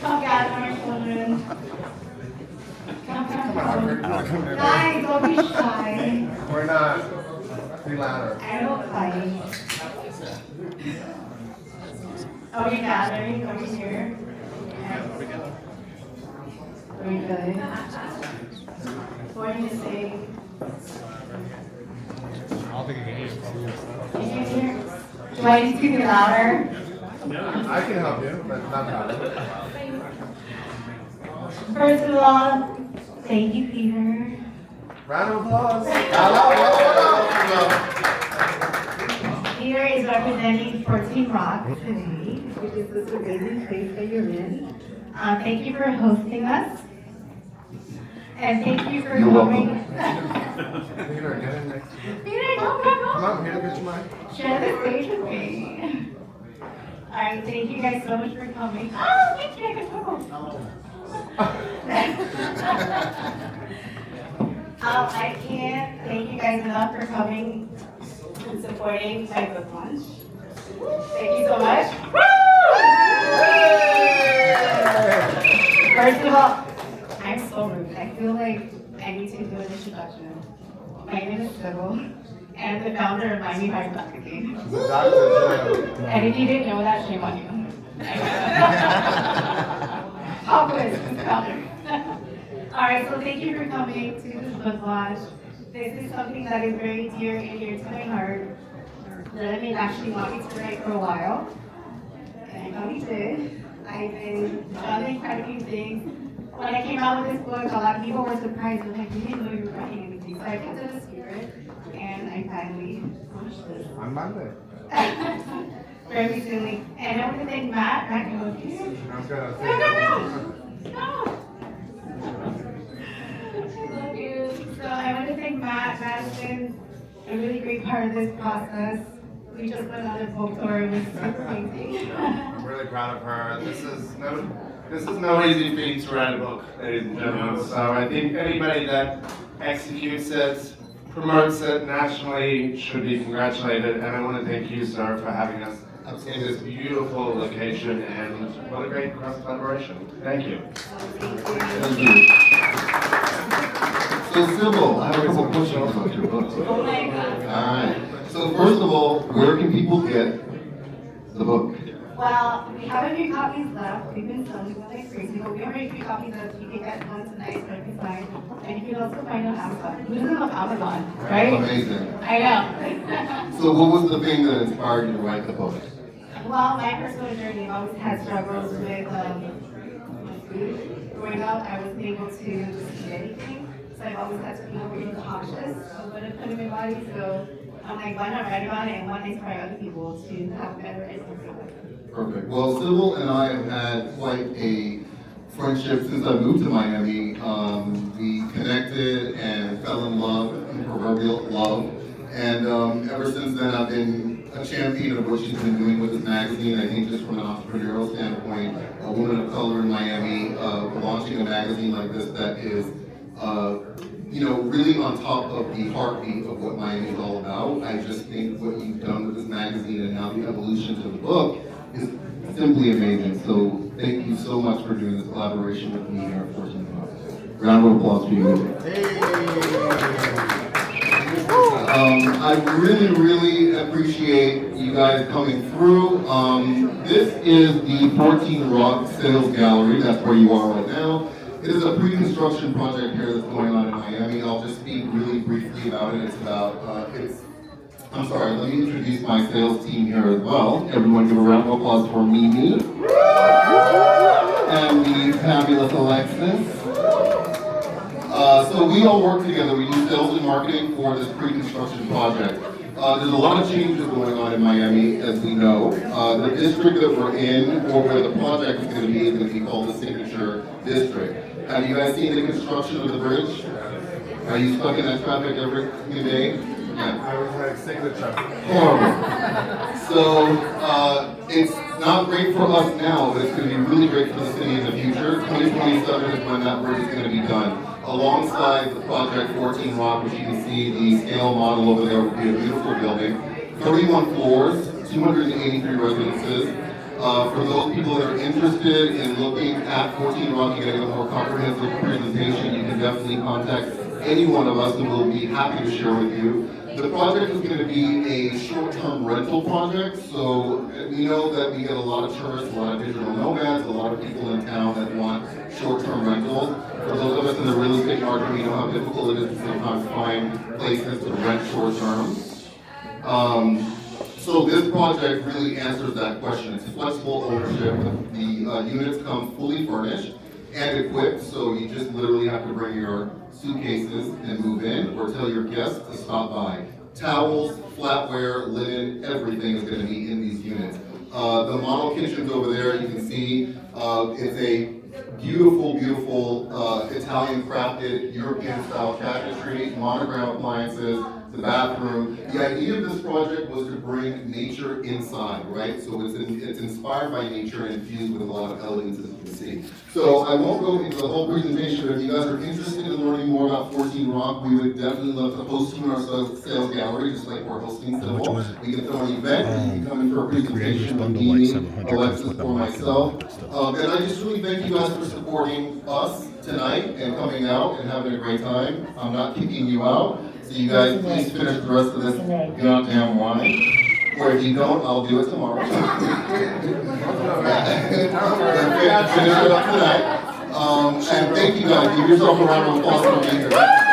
Come gather my children. Come. Guys, don't be shy. We're not. Be louder. I don't fight. Are we gathering over here? Very good. What do you say? I don't think I can hear you. Can you hear? Do I need to be louder? I can help you, but not louder. First of all, thank you, Peter. Round of applause. Peter is representing 14 ROC today, which is this amazing place that you're in. Thank you for hosting us. And thank you for coming. Peter, get in next. Peter, come. Come on, here, get your mic. Share the stage with me. All right, thank you guys so much for coming. Oh, thank you, I can talk. I can't thank you guys enough for coming and supporting my book launch. Thank you so much. First of all, I'm so rude. I feel like I need to do an introduction. My name is Cybil, and the founder of Miami Heart Marketing. And if you didn't know that, shame on you. Populist founder. All right, so thank you for coming to this book launch. This is something that is very dear and dear to my heart. That I actually want me to write for a while. And I finally did. I've been juggling quite a few things. When I came out with this book, a lot of people were surprised. They're like, we didn't know you were writing anything. So I kept it a secret. And I finally launched this. On Monday. Very recently. And I want to thank Matt. Matt, you love you. I'm gonna say No. I love you. So I want to thank Matt. Matt's been a really great part of this process. We just went on a book tour. It was super amazing. I'm really proud of her. This is no easy feat to write a book, ladies and gentlemen. So I think anybody that executes it, promotes it nationally should be congratulated. And I want to thank you, sir, for having us in this beautiful location, and what a great cross collaboration. Thank you. Thank you. So Cybil, I have a couple questions about your book. Oh my God. All right. So first of all, where can people get the book? Well, we have a few copies left. We've been selling them like crazy, but we have a few copies left. You can get one tonight, so you can find. And you can also find on Amazon. Who doesn't love Amazon, right? Amazing. I know. So what was the thing that inspired you to write the book? Well, my personal journey, I've always had struggles with food. Growing up, I wasn't able to just eat anything. So I've always had to be really cautious of what I put in my body. So I'm like, why not write about it and why not inspire other people to have better and healthier lives? Perfect. Well, Cybil and I have had quite a friendship since I moved to Miami. We connected and fell in love, in proverbial love. And ever since then, I've been a champion of what she's been doing with this magazine. I think just from an entrepreneurial standpoint, a woman of color in Miami, launching a magazine like this that is, really on top of the heartbeat of what Miami is all about. I just think what you've done with this magazine and now the evolution to the book is simply amazing. So thank you so much for doing this collaboration with me here at 14 Rock. Round of applause for you. I really appreciate you guys coming through. This is the 14 ROC Sales Gallery. That's where you are right now. It is a pre-construction project here that's going on in Miami. I'll just speak really briefly about it. Let me introduce my sales team here as well. Everyone give a round of applause for Mimi. And the fabulous Alexis. So we all work together. We do sales and marketing for this pre-construction project. There's a lot of changes going on in Miami, as we know. The district that we're in, or where the project is going to be called the Signature District. Have you guys seen the construction of the bridge? Are you stuck in that traffic every day? Yeah. I was like signature. Horrible. So it's not great for us now, but it's going to be really great for the city in the future. 2027 is when that bridge is going to be done. Alongside the project 14 ROC, which you can see the scale model over there, will be a beautiful building. 31 floors, 283 residences. For those people that are interested in looking at 14 Rock and getting a more comprehensive presentation, you can definitely contact any one of us and we'll be happy to share with you. The project is going to be a short-term rental project, so we know that we get a lot of tourists, a lot of digital nomads, a lot of people in town that want short-term rentals. For those of us in the real estate market, we know how difficult it is to sometimes find places to rent short-term. So this project really answers that question. It's flexible ownership. The units come fully furnished and equipped, so you just literally have to bring your suitcases and move in, or tell your guests to stop by. Towels, flatware, linen, everything is going to be in these units. The model kitchens over there, you can see, it's a beautiful, beautiful Italian crafted, European style cabinetry, monogram appliances, the bathroom. The idea of this project was to bring nature inside, right? So it's inspired by nature and infused with a lot of elegance, as you can see. So I won't go into the whole presentation, but if you guys are interested in learning more about 14 Rock, we would definitely love to host you in our sales gallery, just like we're hosting Cybil. We can throw an event, you can come in for a presentation with me, Alexis, or myself. And I just really thank you guys for supporting us tonight and coming out and having a great time. I'm not kicking you out. So you guys please finish the rest of this goddamn wine. Or if you don't, I'll do it tomorrow. Finish it up tonight. And thank you guys. Give yourself a round of applause for being here.